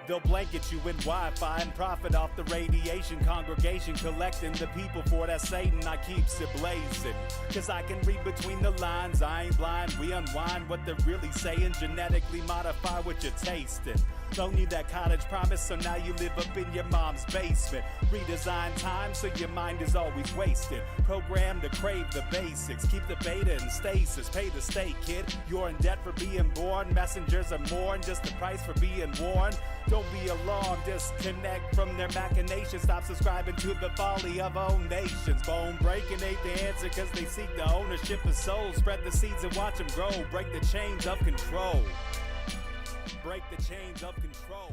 They'll blanket you in Wi-Fi and profit off the radiation. Congregation collecting the people for that Satan. I keeps it blazing, cause I can read between the lines. I ain't blind, we unwind what they're really saying. Genetically modify what you're tasting. Loan you that cottage promise, so now you live up in your mom's basement. Redesign time so your mind is always wasted. Programmed to crave the basics. Keep the beta in stasis. Pay the state, kid. You're in debt for being born. Messengers are more than just the price for being warned. Don't be alarmed, disconnect from their machinations. Stop subscribing to the folly of own nations. Bone breaking ain't the answer, cause they seek the ownership of souls. Spread the seeds and watch them grow. Break the chains of control. Break the chains of control.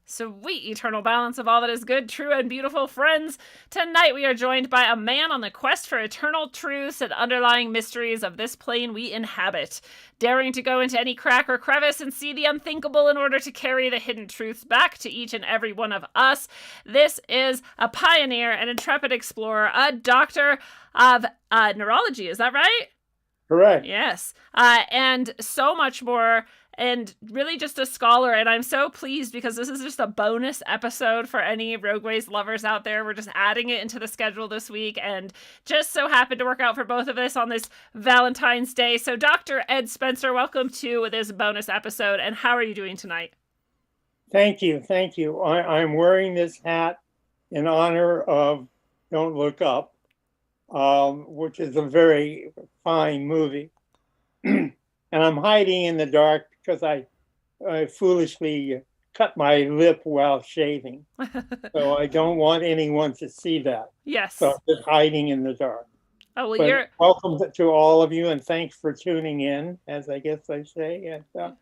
Sweet eternal balance of all that is good, true, and beautiful, friends. Tonight we are joined by a man on the quest for eternal truths and underlying mysteries of this plane we inhabit, daring to go into any crack or crevice and see the unthinkable in order to carry the hidden truths back to each and every one of us. This is a pioneer, an intrepid explorer, a doctor of neurology, is that right? Correct. Yes. And so much more. And really just a scholar, and I'm so pleased because this is just a bonus episode for any Rogueways lovers out there. We're just adding it into the schedule this week, and just so happened to work out for both of us on this Valentine's Day. So Dr. Ed Spencer, welcome to this bonus episode, and how are you doing tonight? Thank you. Thank you. I'm wearing this hat in honor of Don't Look Up, which is a very fine movie. And I'm hiding in the dark because I foolishly cut my lip while shaving. So I don't want anyone to see that. Yes. So I'm just hiding in the dark. Oh, well, but welcome to all of you, and thanks for tuning in, as I guess I say. And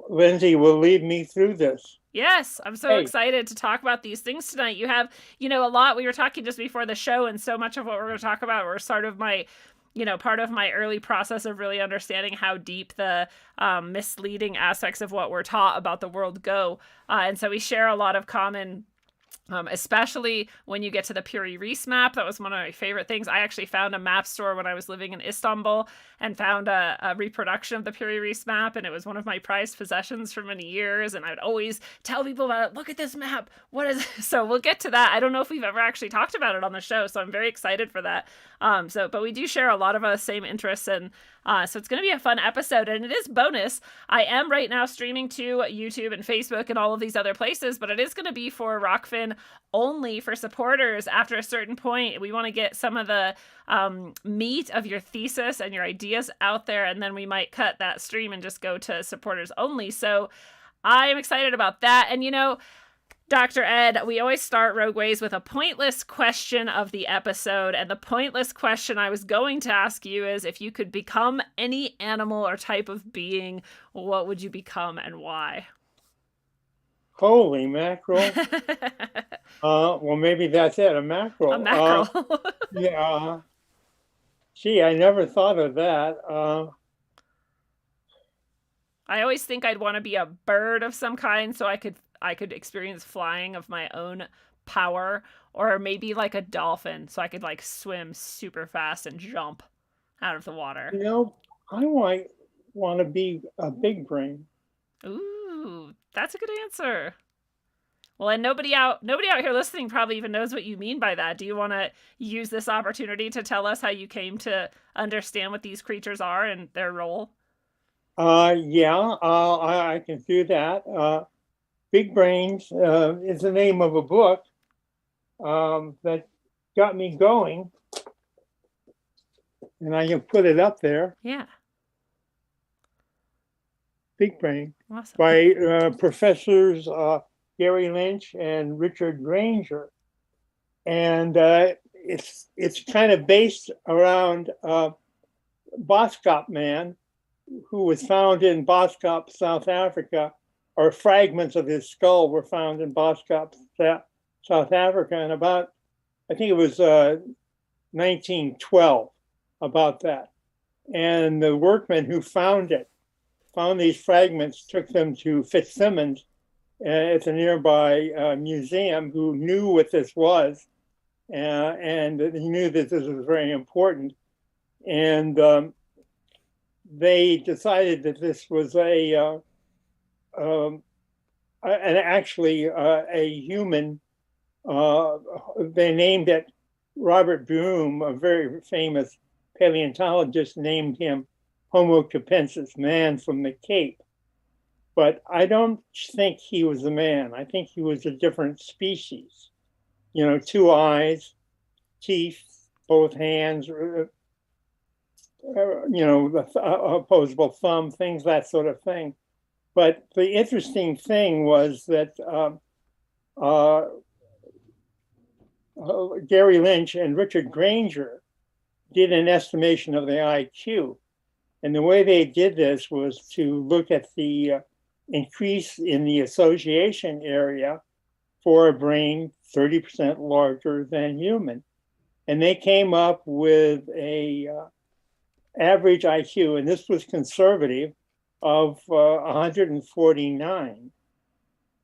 Lindsay will lead me through this. Yes, I'm so excited to talk about these things tonight. You have, a lot. We were talking just before the show, and so much of what we're going to talk about were sort of my part of my early process of really understanding how deep the misleading aspects of what we're taught about the world go. And so we share a lot of common, especially when you get to the Puri Reis map. That was one of my favorite things. I actually found a map store when I was living in Istanbul and found a reproduction of the Puri Reis map. And it was one of my prized possessions for many years. And I'd always tell people about it. Look at this map. What is it? So we'll get to that. I don't know if we've ever actually talked about it on the show, so I'm very excited for that. But we do share a lot of same interests, and so it's going to be a fun episode, and it is bonus. I am right now streaming to YouTube and Facebook and all of these other places, but it is going to be for Rockfin only for supporters. After a certain point, we want to get some of the meat of your thesis and your ideas out there, and then we might cut that stream and just go to supporters only. So I'm excited about that. And Dr. Ed, we always start Rogueways with a pointless question of the episode. And the pointless question I was going to ask you is, if you could become any animal or type of being, what would you become and why? Holy mackerel. Well, maybe that's it, a mackerel. A mackerel. Yeah. Gee, I never thought of that. I always think I'd want to be a bird of some kind so I could experience flying of my own power, or maybe like a dolphin so I could swim super fast and jump out of the water. I might want to be a big brain. Ooh, that's a good answer. Well, and nobody out here listening probably even knows what you mean by that. Do you want to use this opportunity to tell us how you came to understand what these creatures are and their role? Yeah, I can do that. Big Brains is the name of a book that got me going. And I can put it up there. Yeah. Big Brain. Awesome. By professors Gary Lynch and Richard Granger. And it's kind of based around Boskop Man, who was found in Boskop, South Africa, or fragments of his skull were found in Boskop, South Africa, and about, I think it was 1912, about that. And the workmen who found these fragments, took them to Fitzsimmons at the nearby museum, who knew what this was, and he knew that this was very important. And they decided that this was actually a human. They named it. Robert Broom, a very famous paleontologist, named him Homo capensis, man from the Cape. But I don't think he was a man. I think he was a different species. 2 eyes, teeth, both hands, opposable thumb, things, that sort of thing. But the interesting thing was that Gary Lynch and Richard Granger did an estimation of the IQ. And the way they did this was to look at the increase in the association area for a brain 30% larger than human. And they came up with a average IQ, and this was conservative, of 149.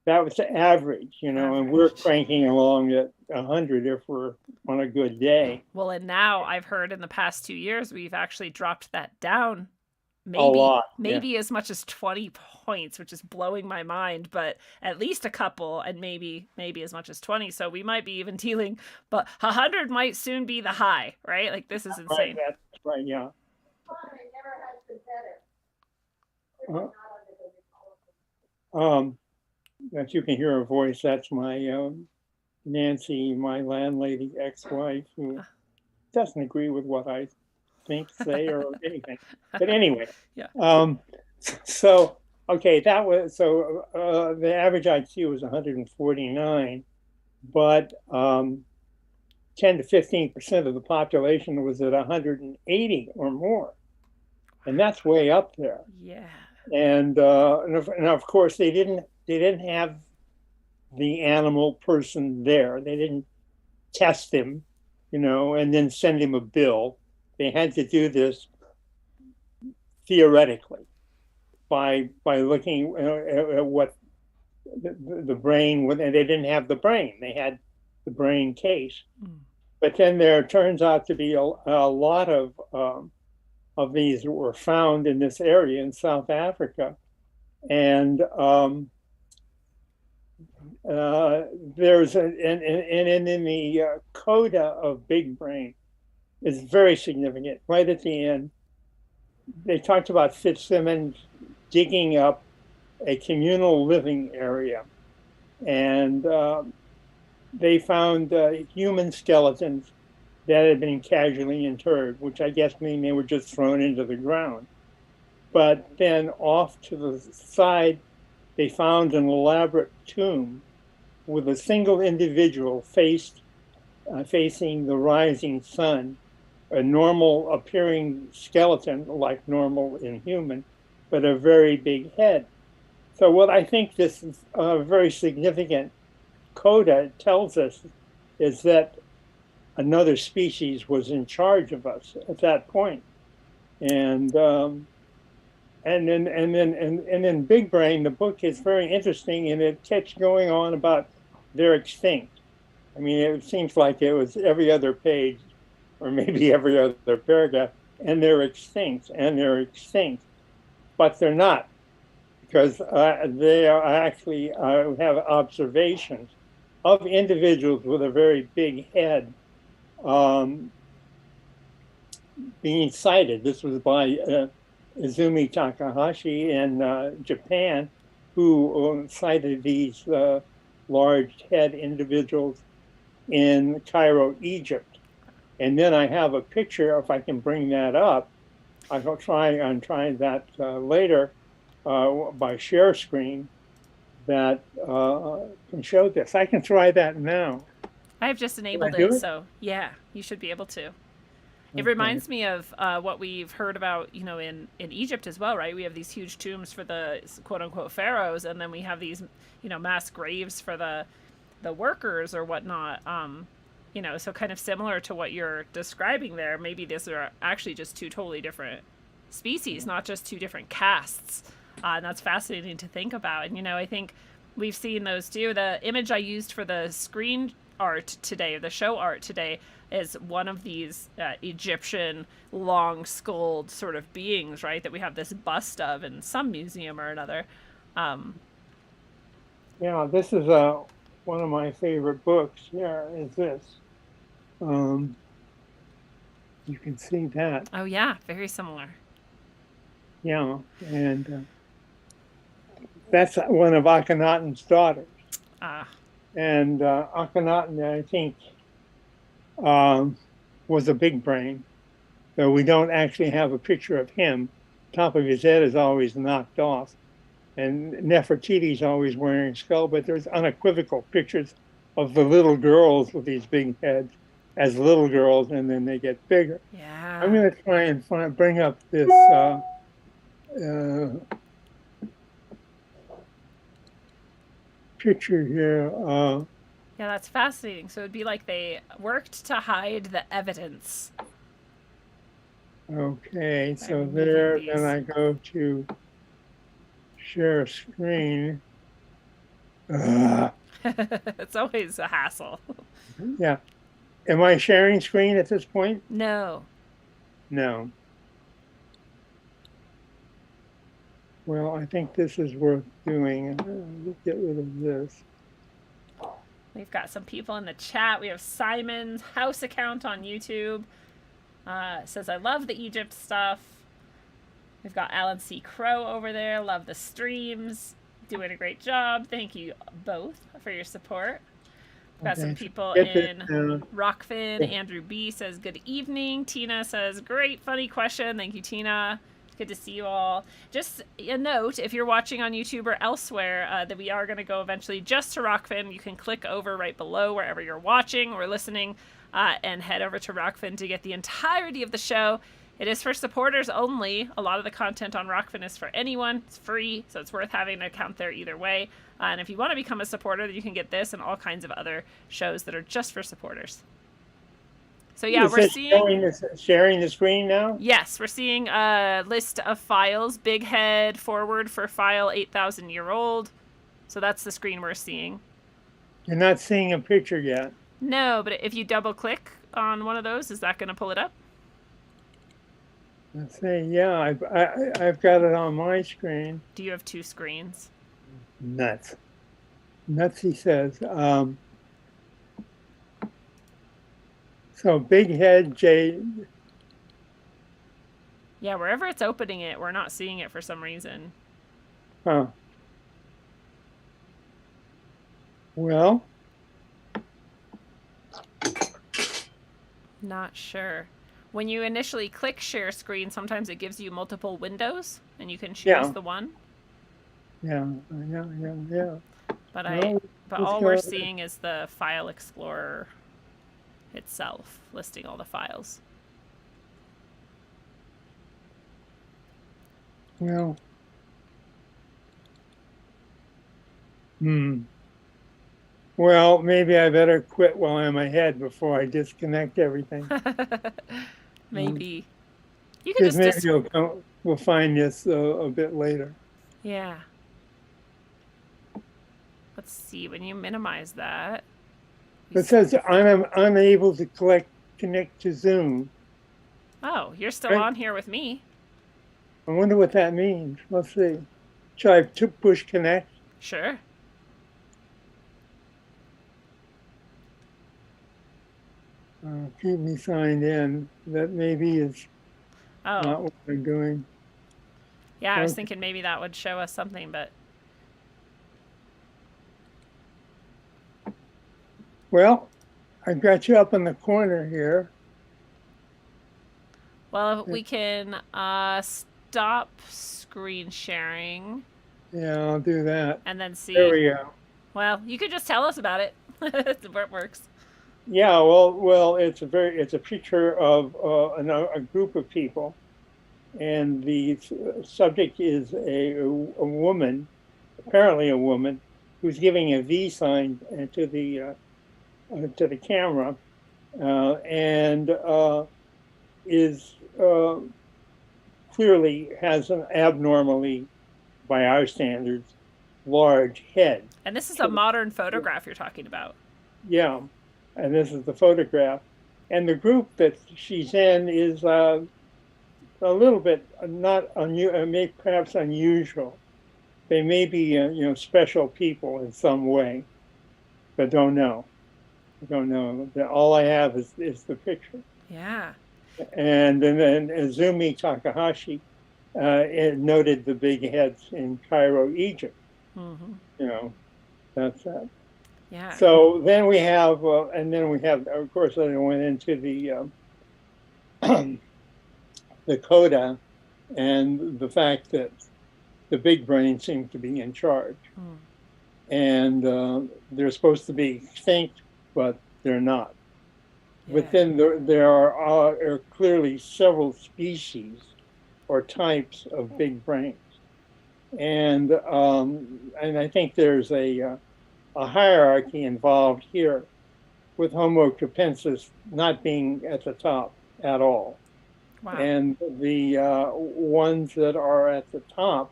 That was the average, and we're cranking along at 100 if we're on a good day. Well, and now I've heard in the past 2 years, we've actually dropped that down A lot, maybe as much as 20 points, which is blowing my mind, but at least a couple, and maybe as much as 20. So we might be even dealing, but 100 might soon be the high, right? Like, this is insane. Right, that's right, yeah. That you can hear her voice, that's my Nancy, my landlady ex-wife, who doesn't agree with what I think, say, or anything. But anyway, Yeah. So okay, that was the average IQ was 149, but 10 to 15% of the population was at 180 or more, and that's way up there. Yeah. And of course they didn't have the animal person there. They didn't test him, and then send him a bill. They had to do this theoretically by looking at what the brain. And they didn't have the brain. They had the brain case. But then there turns out to be a lot of these that were found in this area in South Africa, and there's and in the coda of big brain is very significant. Right at the end, they talked about Fitzsimmons digging up a communal living area, and they found human skeletons that had been casually interred, which I guess mean they were just thrown into the ground. But then off to the side, they found an elaborate tomb with a single individual facing the rising sun, a normal appearing skeleton, like normal in human, but a very big head. So what I think this is very significant coda tells us is that another species was in charge of us at that point. And then Big Brain, the book is very interesting, and it keeps going on about they're extinct. I mean, it seems like it was every other page, or maybe every other paragraph, and they're extinct, but they're not, because they are actually have observations of individuals with a very big head being sighted. This was by Izumi Takahashi in Japan, who sighted these large head individuals in Cairo, Egypt. And then I have a picture, if I can bring that up. I'll try on trying that later by share screen that can show this. I can try that now. I have just enabled it, so yeah, you should be able to. It reminds me of what we've heard about, in Egypt as well, right? We have these huge tombs for the quote-unquote pharaohs, and then we have these, mass graves for the workers or whatnot. So kind of similar to what you're describing there. Maybe these are actually just two totally different species, not just two different castes. And that's fascinating to think about. And, I think we've seen those too. The image I used for the screen art today, the show art today, is one of these Egyptian long skulled sort of beings, right? That we have this bust of in some museum or another. Yeah, this is one of my favorite books. Here is this. You can see that. Oh yeah, very similar. Yeah, and that's one of Akhenaten's daughters. Ah. And Akhenaten, I think, was a big brain. So we don't actually have a picture of him. Top of his head is always knocked off. And Nefertiti's always wearing a skull, but there's unequivocal pictures of the little girls with these big heads as little girls, and then they get bigger. Yeah. I'm going to try and bring up this picture here. Yeah, that's fascinating. So it'd be like they worked to hide the evidence. Okay, so removing there, these. then I go to share screen. It's always a hassle. Yeah. Am I sharing screen at this point? No. No. Well, I think this is worth doing. Let's get rid of this. We've got some people in the chat. We have Simon's house account on YouTube. Says, I love the Egypt stuff. We've got Alan C. Crow over there. Love the streams. Doing a great job. Thank you both for your support. We've got some people in Rockfin. Andrew B. says, good evening. Tina says, great, funny question. Thank you, Tina. Good to see you all. Just a note, if you're watching on YouTube or elsewhere, that we are going to go eventually just to Rockfin. You can click over right below wherever you're watching or listening and head over to Rockfin to get the entirety of the show. It is for supporters only. A lot of the content on Rockfin is for anyone. It's free, so it's worth having an account there either way. And if you want to become a supporter, then you can get this and all kinds of other shows that are just for supporters. So yeah, we're seeing sharing the screen now. Yes, we're seeing a list of files. Big head forward for file 8,000-year-old. So that's the screen we're seeing. You're not seeing a picture yet. No, but if you double click on one of those, is that going to pull it up? Let's see. Yeah, I've got it on my screen. Do you have two screens? Nuts. Nuts, he says. So big head, J. Yeah, wherever it's opening it, we're not seeing it for some reason. Huh. Well. Not sure. When you initially click share screen, sometimes it gives you multiple windows, and you can choose the one. Yeah. But all we're seeing is the File Explorer itself, listing all the files. Well. Well, maybe I better quit while I'm ahead before I disconnect everything. Maybe. You can just... Maybe we'll find this a bit later. Yeah. Let's see. When you minimize that... It says I'm unable to connect to Zoom. Oh, you're still on here with me. I wonder what that means. Let's see. Should I push connect? Sure. Keep me signed in. That maybe is not what I'm doing. Yeah, I was thinking maybe that would show us something, but... Well, I've got you up in the corner here. Well, we can stop screen sharing. Yeah, I'll do that. And then see. There we go. Well, you could just tell us about it. It works. Yeah, well, it's a picture of a group of people, and the subject is a woman, apparently a woman, who's giving a V sign to the camera, and is clearly has an abnormally, by our standards, large head. And this is a modern photograph you're talking about. Yeah. and this is the photograph. And the group that she's in is a little bit not maybe perhaps unusual. They may be special people in some way, but don't know. Don't know. All I have is the picture. Yeah. And then Azumi Takahashi noted the big heads in Cairo, Egypt. Mm-hmm. That's that. Yeah. So then we have, of course, I went into the the coda and the fact that the big brain seems to be in charge. And they're supposed to be extinct, but they're not. Yeah. But then there are clearly several species or types of big brains. And I think there's a hierarchy involved here, with Homo capensis not being at the top at all. Wow. And the ones that are at the top,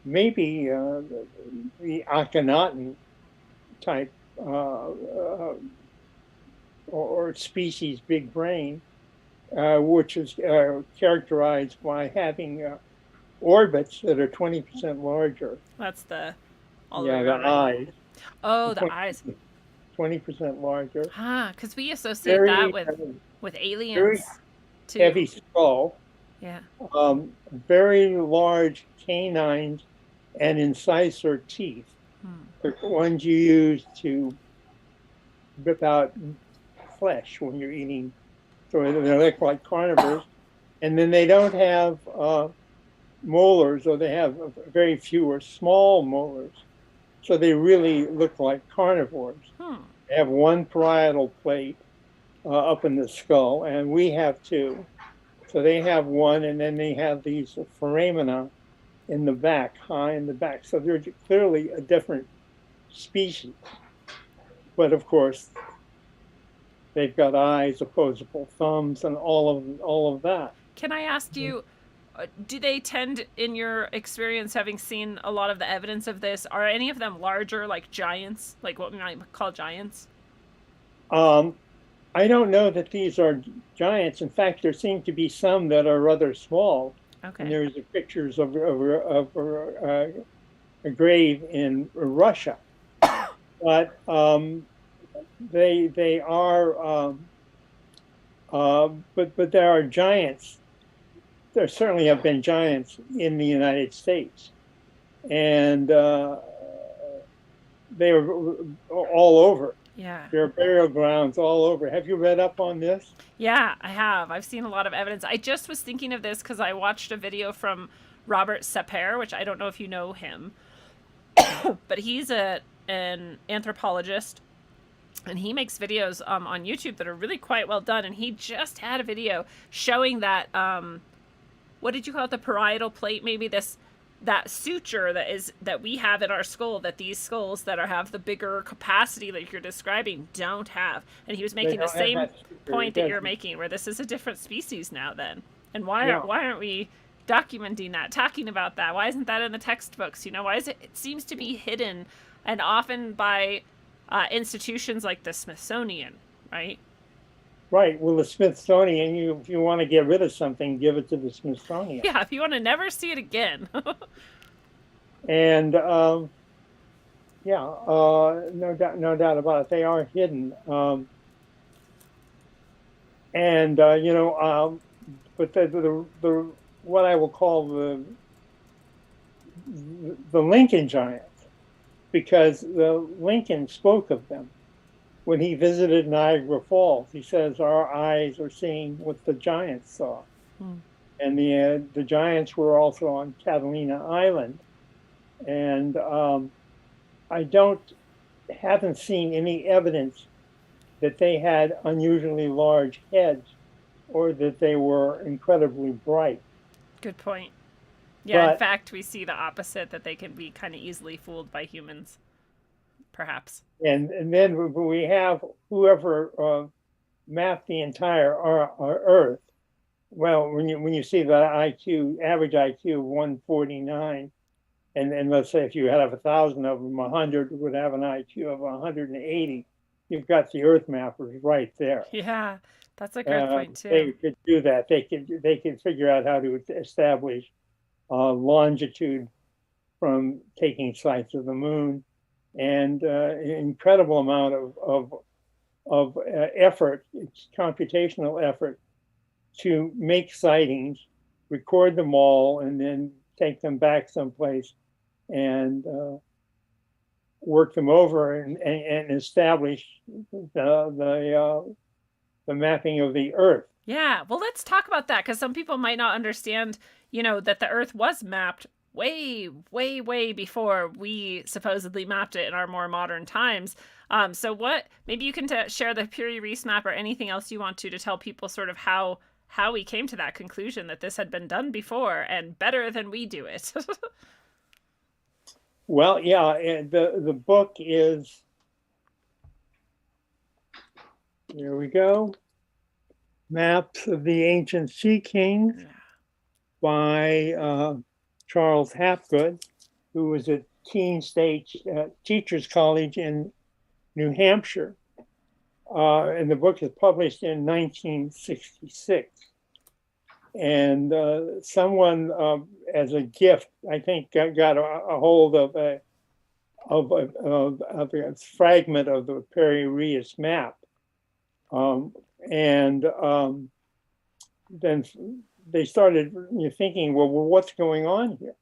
maybe the Akhenaten type or species big brain, which is characterized by having orbits that are 20% larger. That's the eyes. Oh, the eyes. 20% larger. Because we associate that with aliens. Very too. Heavy skull. Yeah. Very large canines and incisor teeth. The ones you use to rip out flesh when you're eating. So they look like carnivores. And then they don't have molars, or they have very few or small molars. So they really look like carnivores. They have one parietal plate up in the skull, and we have two. So they have one, and then they have these foramina in the back, high in the back. So they're clearly a different species. But of course, they've got eyes, opposable thumbs, and all of that. Can I ask you, do they tend, in your experience, having seen a lot of the evidence of this, are any of them larger, like giants, like what we might call giants? I don't know that these are giants. In fact, there seem to be some that are rather small. Okay. And there's pictures of a grave in Russia, but they are, but there are giants. There certainly have been giants in the United States, and they are all over. Yeah. There are burial grounds all over. Have you read up on this? Yeah, I have. I've seen a lot of evidence. I just was thinking of this because I watched a video from Robert Sapir, which I don't know if you know him, but he's an anthropologist, and he makes videos on YouTube that are really quite well done. And he just had a video showing that, what did you call it? The parietal plate, maybe that suture that we have in our skull, that these skulls that have the bigger capacity that you're describing don't have. And he was making the same point that you're making, where this is a different species now then. And why aren't we documenting that, talking about that? Why isn't that in the textbooks? Why is it seems to be hidden, and often by institutions like the Smithsonian, right? Right. Well, the Smithsonian, if you want to get rid of something, give it to the Smithsonian. Yeah, if you want to never see it again. And no doubt about it. They are hidden. But the what I will call the Lincoln giants, because the Lincoln spoke of them. When he visited Niagara Falls, he says, our eyes are seeing what the giants saw. And the giants were also on Catalina Island. And I haven't seen any evidence that they had unusually large heads or that they were incredibly bright. Good point. Yeah, But, in fact, we see the opposite, that they can be kind of easily fooled by humans, perhaps. And then we have whoever mapped the entire our Earth. Well, when you see the average IQ of 149, and let's say if you had 1,000 of them, 100 would have an IQ of 180. you've got the Earth mappers right there. Yeah, that's a good point too. They could do that. They could figure out how to establish longitude from taking sights of the moon, and an incredible amount of effort, it's computational effort, to make sightings, record them all, and then take them back someplace and work them over and establish the mapping of the Earth. Yeah, well, let's talk about that, because some people might not understand, that the Earth was mapped way, way, way before we supposedly mapped it in our more modern times. So maybe you can share the Piri-Reis map or anything else you want to tell people sort of how we came to that conclusion that this had been done before and better than we do it. Well, yeah, the book is, here we go, Maps of the Ancient Sea Kings by Charles Hapgood, who was at Keene State Teachers College in New Hampshire. And the book is published in 1966. And someone, as a gift, I think, got a hold of a fragment of the Piri-Reis map. Then they started thinking, well, what's going on here?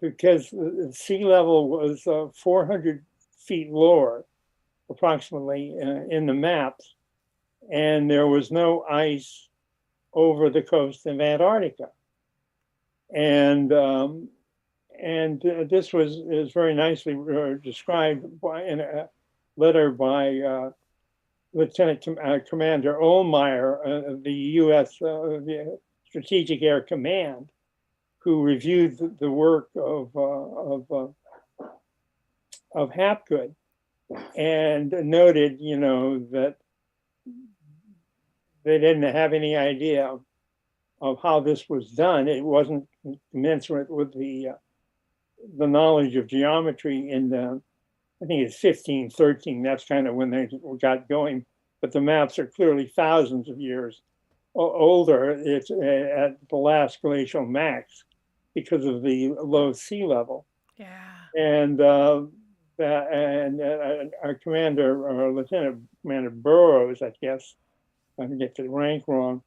Because the sea level was 400 feet lower, approximately, in the maps, and there was no ice over the coast of Antarctica. And this is very nicely described in a letter by Lieutenant Commander Ohlmeyer of the U.S. Strategic Air Command, who reviewed the work of Hapgood and noted, that they didn't have any idea of how this was done. It wasn't commensurate with the knowledge of geometry in I think it's 1513. That's kind of when they got going. But the maps are clearly thousands of years older. It's at the last glacial max because of the low sea level. Yeah. And our commander, or Lieutenant Commander Burroughs, I guess, I can get the rank wrong,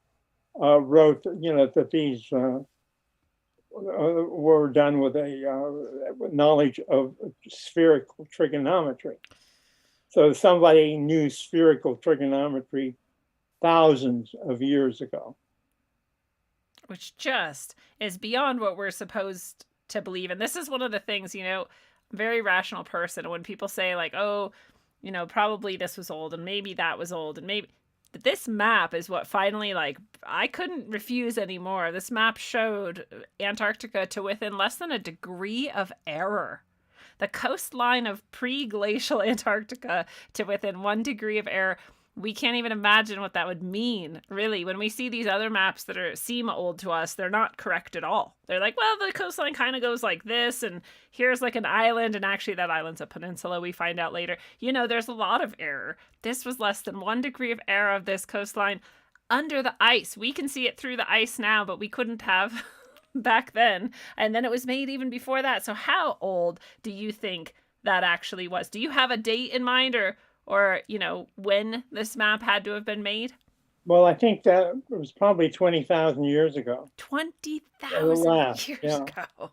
wrote, that these were done with a knowledge of spherical trigonometry. So somebody knew spherical trigonometry thousands of years ago. Which just is beyond what we're supposed to believe. And this is one of the things, very rational person. When people say like, oh, probably this was old and maybe that was old and maybe... But this map is what finally, I couldn't refuse anymore. This map showed Antarctica to within less than a degree of error. The coastline of pre-glacial Antarctica to within 1 degree of error. We can't even imagine what that would mean, really. When we see these other maps that seem old to us, they're not correct at all. They're like, well, the coastline kind of goes like this, and here's like an island, and actually that island's a peninsula, we find out later. There's a lot of error. This was less than 1 degree of error of this coastline under the ice. We can see it through the ice now, but we couldn't have back then. And then it was made even before that. So how old do you think that actually was? Do you have a date in mind, or when this map had to have been made? Well, I think that it was probably 20,000 years ago. 20,000 years ago.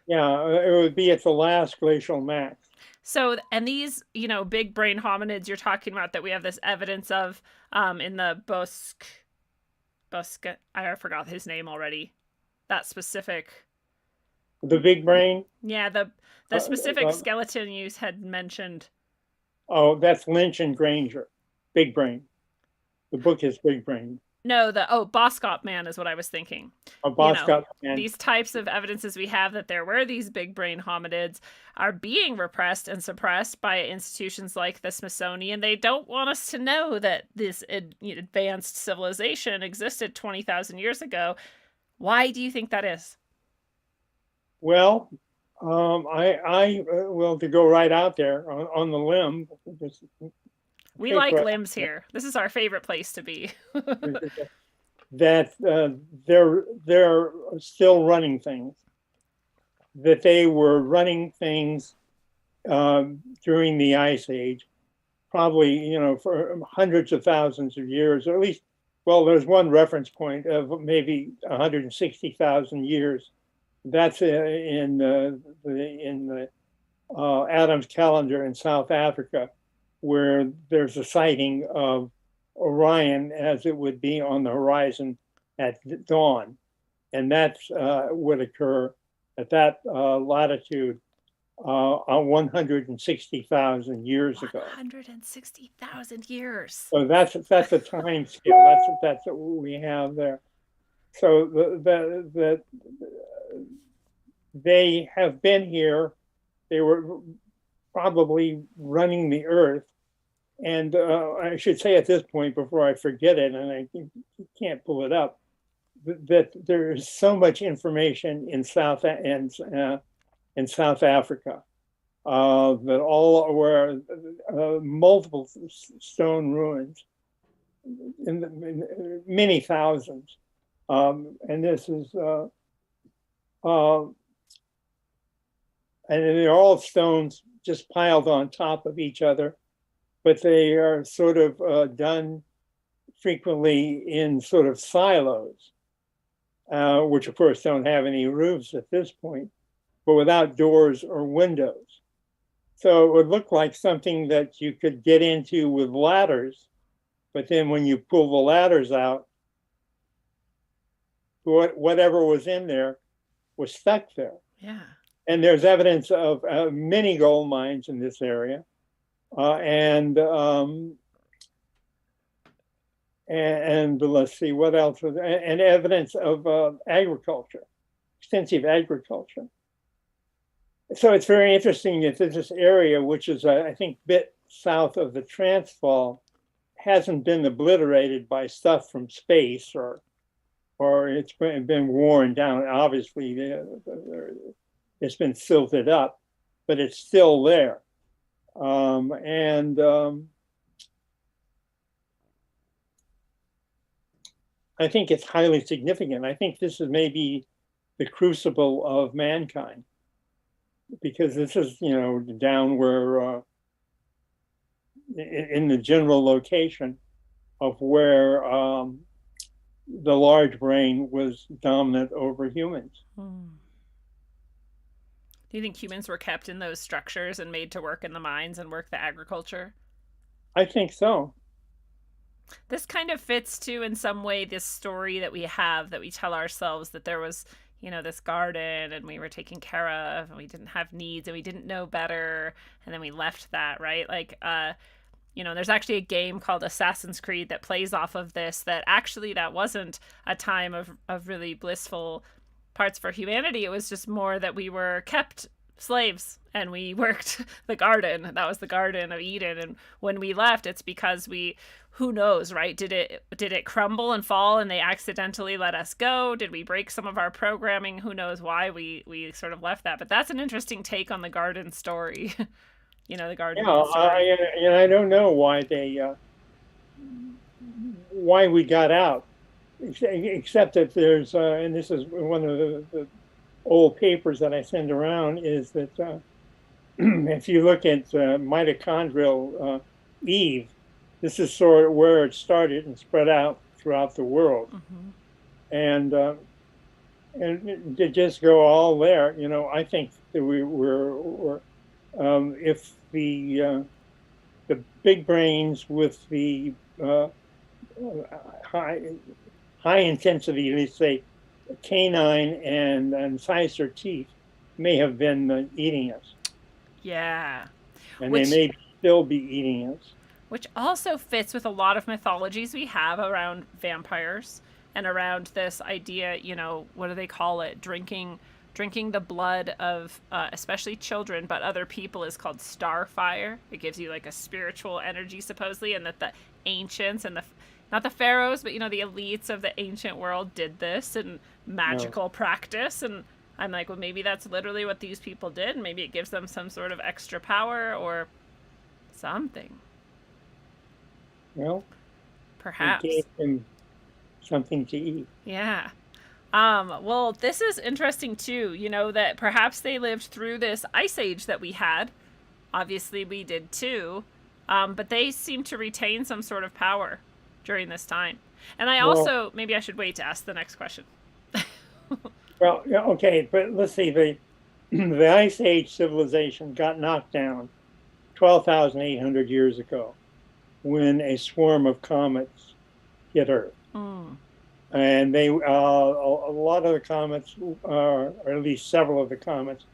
Yeah, it would be at the last glacial max. So, and these, big brain hominids you're talking about that we have this evidence of in the Bosque, I forgot his name already. That specific... The big brain? Yeah, the specific skeleton you had mentioned. Oh, that's Lynch and Granger. Big brain. The book is Big Brain. No, Boscop man is what I was thinking. Boscop man. These types of evidences we have that there were these big brain hominids are being repressed and suppressed by institutions like the Smithsonian. They don't want us to know that this advanced civilization existed 20,000 years ago. Why do you think that is? Well, I will, to go right out there on the limb. We like paper limbs here. This is our favorite place to be. that they're still running things. That they were running things during the Ice Age, probably for hundreds of thousands of years, or at least. Well, there's one reference point of maybe 160,000 years. That's in the Adams calendar in South Africa, where there's a sighting of Orion as it would be on the horizon at dawn. And that would occur at that latitude 160,000 years ago. 160,000 years. So that's a time scale. That's what we have there. So they have been here. They were probably running the Earth. And I should say at this point, before I forget it, and I can't pull it up, that there is so much information in South Africa, that all were multiple stone ruins, in many thousands, and this is, and they're all stones just piled on top of each other, but they are sort of done frequently in sort of silos, which of course don't have any roofs at this point, but without doors or windows. So it would look like something that you could get into with ladders, but then when you pull the ladders out, whatever was in there was stuck there. Yeah. And there's evidence of many gold mines in this area, and let's see what else was, and evidence of agriculture, extensive agriculture. So it's very interesting that this area, which is I think a bit south of the Transvaal, hasn't been obliterated by stuff from space or it's been worn down. Obviously, it's been silted up, but it's still there. I think it's highly significant. I think this is maybe the crucible of mankind, because this is, down where, in the general location of where the large brain was dominant over humans. Do you think humans were kept in those structures and made to work in the mines and work the agriculture? I think so. This kind of fits too, in some way, this story that we have, that we tell ourselves, that there was, this garden and we were taken care of and we didn't have needs and we didn't know better. And then we left that, right? Like, there's actually a game called Assassin's Creed that plays off of this, that actually that wasn't a time of really blissful parts for humanity. It was just more that we were kept slaves and we worked the garden. That was the Garden of Eden. And when we left, it's because who knows, right? Did it crumble and fall and they accidentally let us go? Did we break some of our programming? Who knows why we sort of left that? But that's an interesting take on the garden story. The garden. Yeah, I don't know why why we got out, except that there's, and this is one of the old papers that I send around, is that if you look at mitochondrial Eve, this is sort of where it started and spread out throughout the world. Mm-hmm. And to just go all there, I think that we were if the big brains with the high intensity, let's say canine and incisor teeth, may have been eating us. Yeah. And they may still be eating us. Which also fits with a lot of mythologies we have around vampires and around this idea, what do they call it? Drinking the blood of especially children, but other people, is called starfire. It gives you like a spiritual energy, supposedly, and that the ancients and not the pharaohs, but the elites of the ancient world did this in magical practice. And I'm like, well, maybe that's literally what these people did. Maybe it gives them some sort of extra power or something. Well, we Perhaps. gave them something to eat. Yeah. Well, this is interesting too, that perhaps they lived through this ice age that we had. Obviously, we did too. But they seem to retain some sort of power during this time. And I Well, also, maybe I should wait to ask the next question. well, yeah, okay, but let's see. The Ice Age civilization got knocked down 12,800 years ago when a swarm of comets hit Earth. Mm. And a lot of the comets, or at least several of the comets,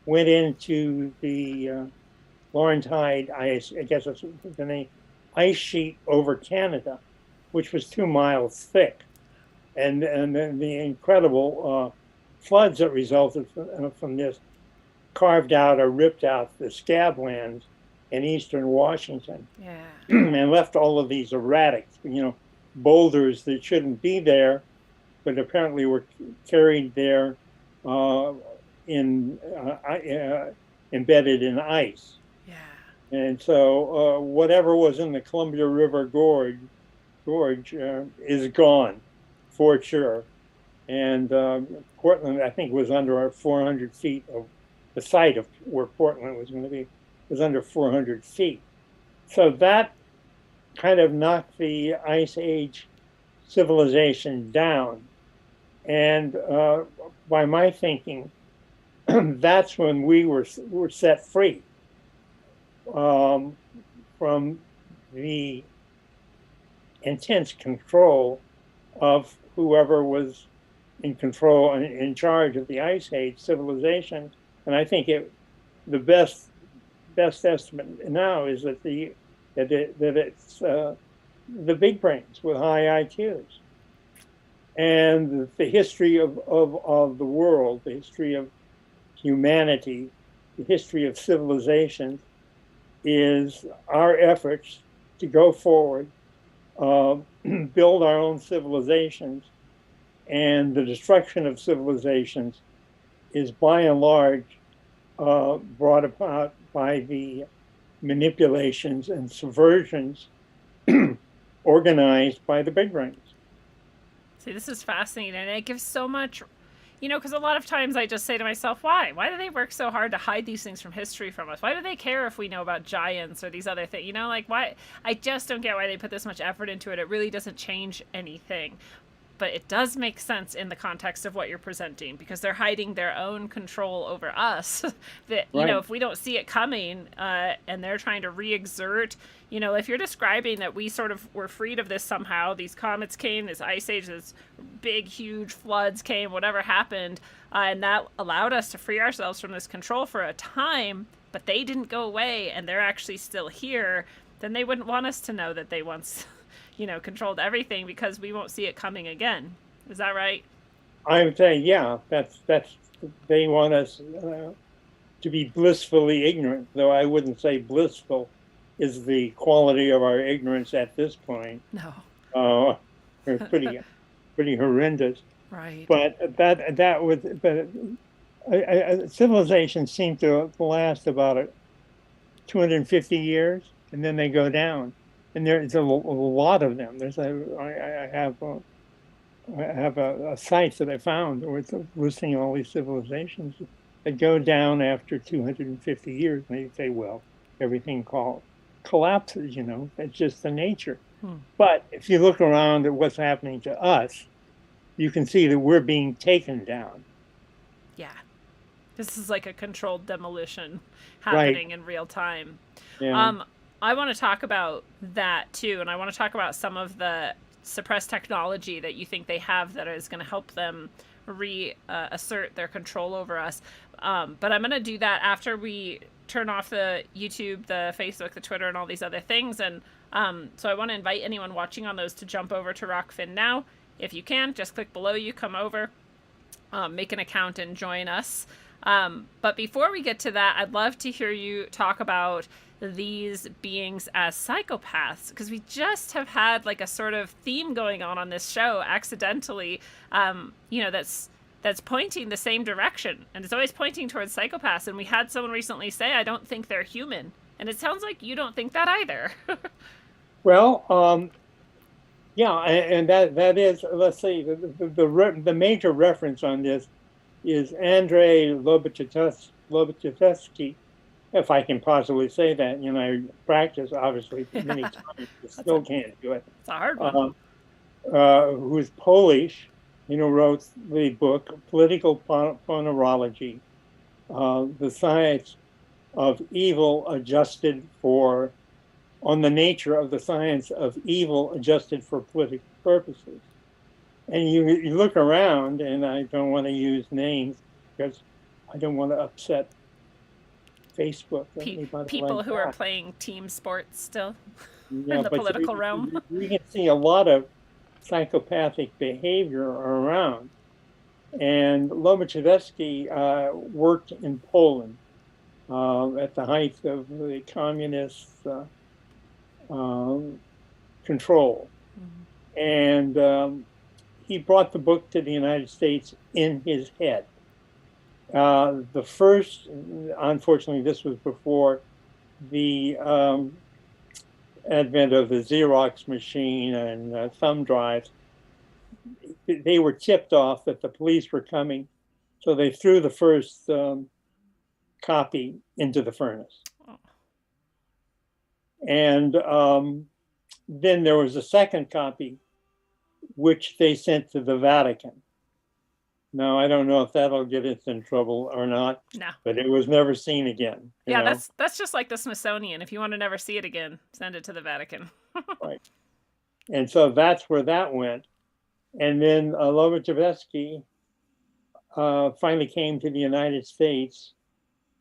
went into the Laurentide ice, I guess it's the name, ice sheet over Canada, which was 2 miles thick. And then the incredible floods that resulted from this carved out or ripped out the scablands in eastern Washington. Yeah. And left all of these erratic, boulders that shouldn't be there, but apparently were carried there embedded in ice. Yeah. And so whatever was in the Columbia River Gorge is gone for sure. And Portland, I think, was under 400 feet of the site of where Portland was going to be, was under 400 feet. So that kind of knocked the Ice Age civilization down. And by my thinking, that's when we were set free from the intense control of whoever was in control and in charge of the Ice Age civilization. And I think the best estimate now is that it's the big brains with high IQs. And the history of the world, the history of humanity, the history of civilization is our efforts to go forward, build our own civilizations, and the destruction of civilizations is by and large brought about by the manipulations and subversions organized by the big brains. See, this is fascinating, and it gives so much, because a lot of times I just say to myself, why? Why do they work so hard to hide these things from history from us? Why do they care if we know about giants or these other things? Why? I just don't get why they put this much effort into it. It really doesn't change anything. But it does make sense in the context of what you're presenting, because they're hiding their own control over us. That, Right. if we don't see it coming, and they're trying to re-exert, if you're describing that we sort of were freed of this somehow, these comets came, this ice age, this big, huge floods came, whatever happened, and that allowed us to free ourselves from this control for a time, but they didn't go away, and they're actually still here, then they wouldn't want us to know that they once controlled everything, because we won't see it coming again. Is that right? I would say, yeah, that's they want us to be blissfully ignorant, though I wouldn't say blissful is the quality of our ignorance at this point. No. They're pretty horrendous. Right. But civilizations seem to last about 250 years, and then they go down. And there's a lot of them. I have a site that I found where it's listing all these civilizations that go down after 250 years. And they say, well, everything collapses, it's just the nature. But if you look around at what's happening to us, you can see that we're being taken down. Yeah. This is like a controlled demolition happening in real time. Yeah. I want to talk about that too, and I want to talk about some of the suppressed technology that you think they have that is going to help them reassert their control over us. But I'm going to do that after we turn off the YouTube, the Facebook, the Twitter, and all these other things. And so I want to invite anyone watching on those to jump over to Rockfin now. If you can, just click below you, come over, make an account, and join us. But before we get to that, I'd love to hear you talk about these beings as psychopaths, because we just have had like a sort of theme going on this show accidentally, that's pointing the same direction, and it's always pointing towards psychopaths. And we had someone recently say, I don't think they're human, and it sounds like you don't think that either. Well, yeah, and that is, let's see, the major reference on this is Andrei Lobachevsky, if I can possibly say that. You know, I practice obviously many Yeah. times, but That's a, still can't do it. it's a hard one. Who's Polish, wrote the book Political Phonology, the science of evil adjusted for, on the nature of the science of evil adjusted for political purposes. And you look around, and I don't want to use names because I don't want to upset Facebook or anybody People like who are that. playing team sports still in Yeah, the but political realm. we can see a lot of psychopathic behavior around. And Lobachevsky worked in Poland at the height of the communist control. Mm-hmm. And he brought the book to the United States in his head. The first, unfortunately, this was before the advent of the Xerox machine and thumb drives. They were tipped off that the police were coming, so they threw the first copy into the furnace. Oh. And then there was a second copy, which they sent to the Vatican. Now, I don't know if that'll get us in trouble or not. No. But it was never seen again. Yeah, that's just like the Smithsonian. If you want to never see it again, send it to the Vatican. Right. And so that's where that went. And then Lobachevsky finally came to the United States,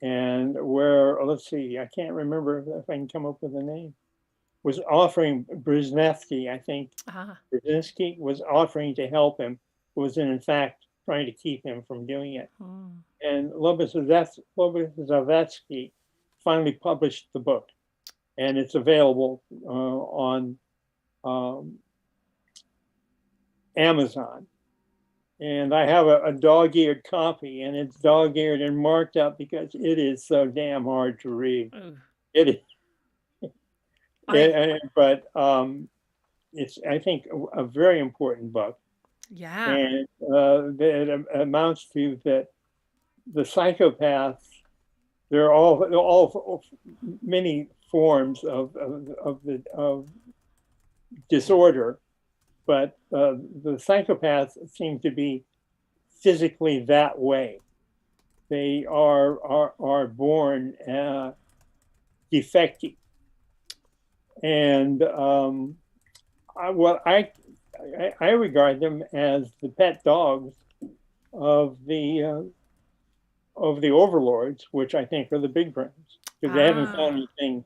and where, let's see, I can't remember if I can come up with a name, was offering Brzezinski, I think. Uh-huh. Brzezinski was offering to help him, was in fact trying to keep him from doing it. And Lobachevsky finally published the book, and it's available on Amazon. And I have a dog-eared copy, and it's dog-eared and marked up because it is so damn hard to read. It is. But it's, I think, a very important book. Yeah. And it amounts to that the psychopaths, there are all many forms of disorder, but the psychopaths seem to be physically that way. They are born defective, and I regard them as the pet dogs of the overlords, which I think are the big brains, because they haven't found anything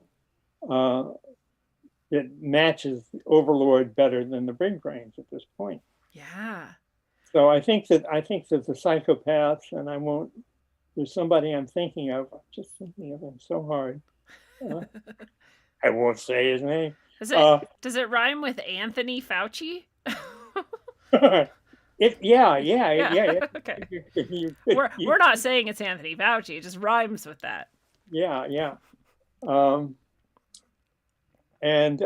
that matches the overlord better than the big brains at this point. Yeah. So I think that the psychopaths, and I won't. There's somebody I'm thinking of. I'm just thinking of him so hard. I won't say his name. Does it rhyme with Anthony Fauci? Yeah. Okay. We're not saying it's Anthony Fauci. It just rhymes with that. Yeah. And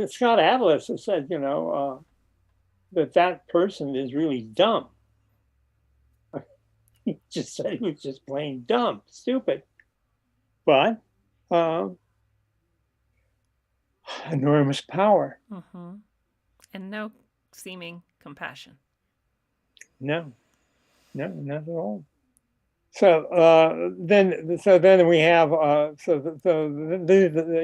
Scott Atlas has said, that person is really dumb. He just said he was just plain dumb, stupid. But enormous power. Mm-hmm. And no seeming compassion. No, not at all. So then we have the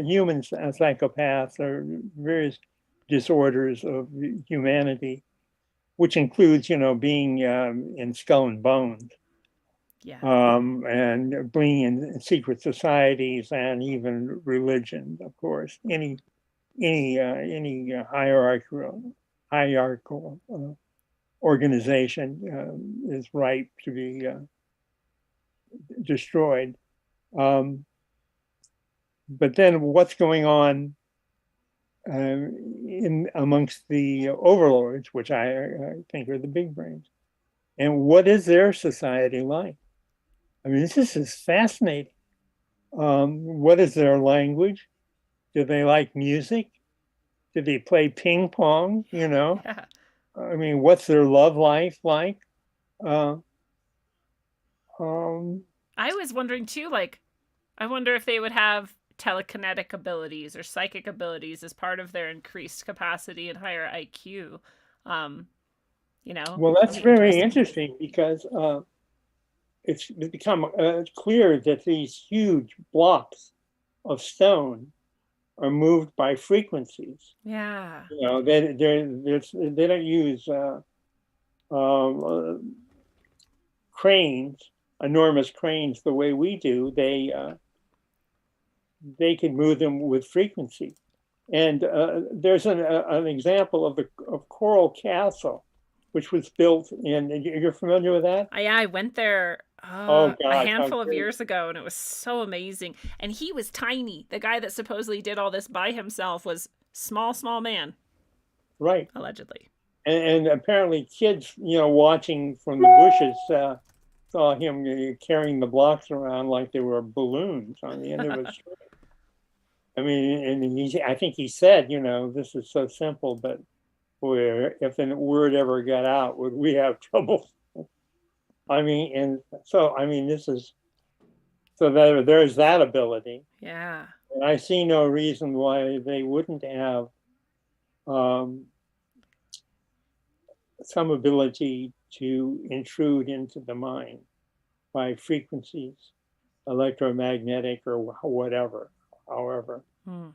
human psychopaths are various disorders of humanity, which includes being in skull and bones, and being in secret societies and even religion, of course. Any hierarchical organization is ripe to be destroyed. But then what's going on amongst the overlords, which I think are the big brains, and what is their society like? I mean, this is fascinating. What is their language? Do they like music? Do they play ping pong? You know, Yeah. I mean, what's their love life like? Uh, um, I was wondering too, like, I wonder if they would have telekinetic abilities or psychic abilities as part of their increased capacity and higher IQ. Um, well, that'd that's be very interesting. interesting because it's become clear that these huge blocks of stone are moved by frequencies. Yeah. You know, they don't use um, uh, cranes, enormous cranes, the way we do. They can move them with frequency. And there's an example of Coral Castle, which was built in. You're familiar with that? I went there Oh a gosh, how handful of great! years ago, and it was so amazing. And he was tiny. The guy that supposedly did all this by himself was small man, Right, allegedly. and apparently kids, watching from the bushes, saw him carrying the blocks around like they were balloons on the end of a string. I mean, and I think he said, this is so simple, but boy, if the word ever got out, would we have trouble? I mean, and so I mean, so there's that ability, Yeah. and I see no reason why they wouldn't have um, some ability to intrude into the mind by frequencies, electromagnetic or whatever, however. Hmm.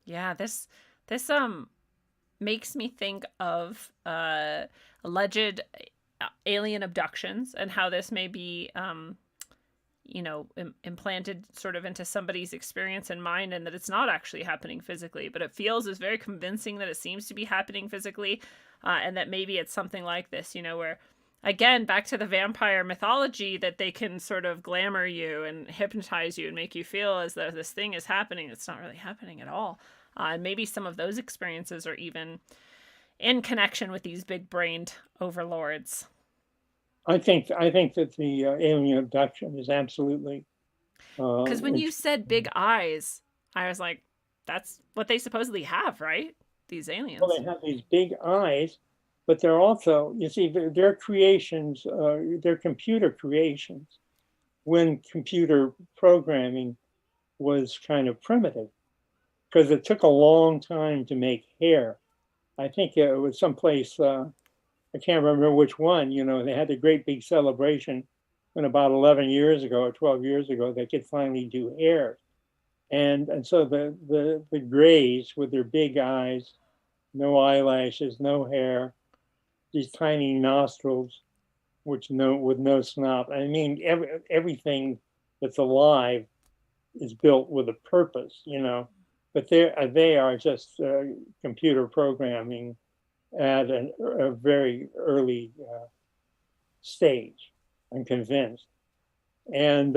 Yeah, this makes me think of alleged alien abductions and how this may be implanted sort of into somebody's experience and mind, and that it's not actually happening physically, but it feels is very convincing that it seems to be happening physically, and that maybe it's something like this, where again back to the vampire mythology, that they can sort of glamour you and hypnotize you and make you feel as though this thing is happening. It's not really happening at all. And maybe some of those experiences are even in connection with these big brained overlords. I think that the alien abduction is absolutely Because when you said big eyes, I was like, that's what they supposedly have, right? These well, aliens. they have these big eyes, but they're also, you see, their creations, they're computer creations when computer programming was kind of primitive because it took a long time to make hair. I think it was someplace, I can't remember which one, they had a great big celebration when about 11 years ago or 12 years ago, they could finally do hair. And so the grays with their big eyes, no eyelashes, no hair, these tiny nostrils, with no snout. I mean, everything that's alive is built with a purpose. But they are just computer programming at a very early stage. I'm convinced. And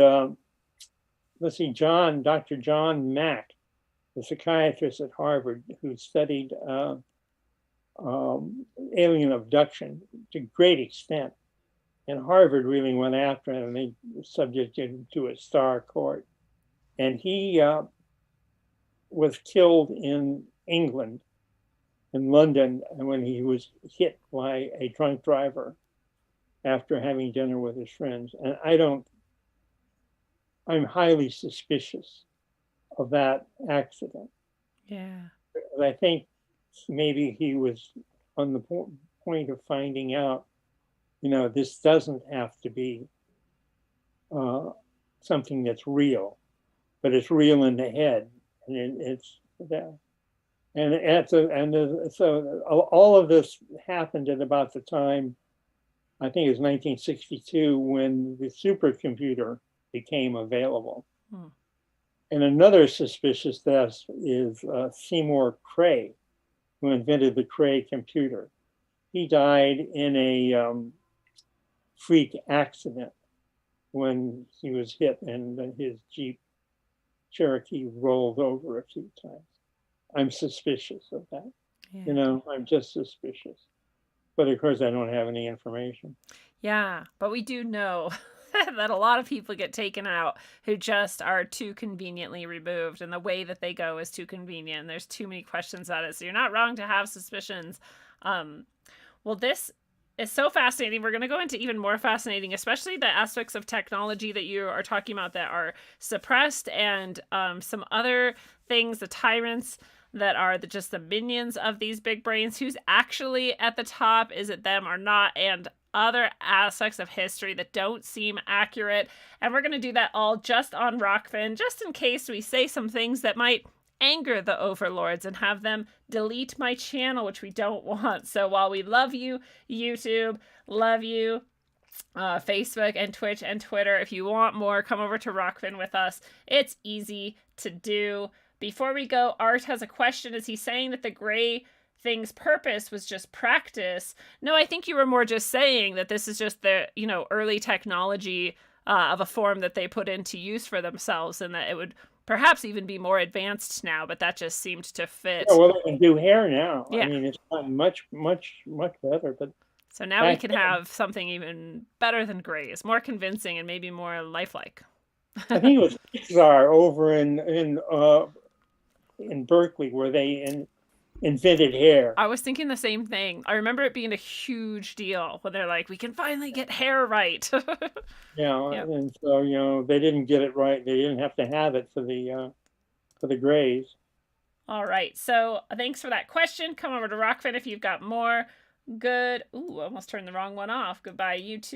let's see, Dr. John Mack, the psychiatrist at Harvard who studied alien abduction to great extent. And Harvard really went after him, and they subjected him to a star court. And he was killed in England, in London, when he was hit by a drunk driver after having dinner with his friends. And I'm highly suspicious of that accident. Yeah. I think maybe he was on the point of finding out, this doesn't have to be uh, something that's real, but it's real in the head, and it's that. So all of this happened at about the time, I think it was 1962, when the supercomputer became available. Hmm. And another suspicious death is Seymour Cray, who invented the Cray computer. He died in a freak accident when he was hit and his Jeep Cherokee rolled over a few times. I'm suspicious of that. Yeah. I'm just suspicious. But of course, I don't have any information. Yeah. But we do know that a lot of people get taken out who just are too conveniently removed, and the way that they go is too convenient. And there's too many questions about it. So you're not wrong to have suspicions. Well, this is so fascinating. We're going to go into even more fascinating, especially the aspects of technology that you are talking about that are suppressed, and some other things, the tyrants that are just the minions of these big brains. Who's actually at the top? Is it them or not? And other aspects of history that don't seem accurate. And we're going to do that all just on Rockfin, just in case we say some things that might anger the overlords and have them delete my channel, which we don't want. So while we love you, YouTube, love you, Facebook and Twitch and Twitter, if you want more, come over to Rockfin with us. It's easy to do. Before we go, Art has a question. Is he saying that the gray thing's purpose was just practice? No, I think you were more just saying that this is just the, early technology of a form that they put into use for themselves, and that it would perhaps even be more advanced now, but that just seemed to fit. Yeah, well, they can do hair now. Yeah. I mean, it's gotten much, much, much better. But so now we can have something even better than grays, more convincing and maybe more lifelike. I think it was Pixar over in Berkeley where they invented hair. I was thinking the same thing. I remember it being a huge deal when they're like, we can finally get hair right. Yeah, Yep. and so they didn't get it right. They didn't have to have it for the grays. All right. So thanks for that question. Come over to Rockfin if you've got more good. Ooh, almost turned the wrong one off. Goodbye, YouTube.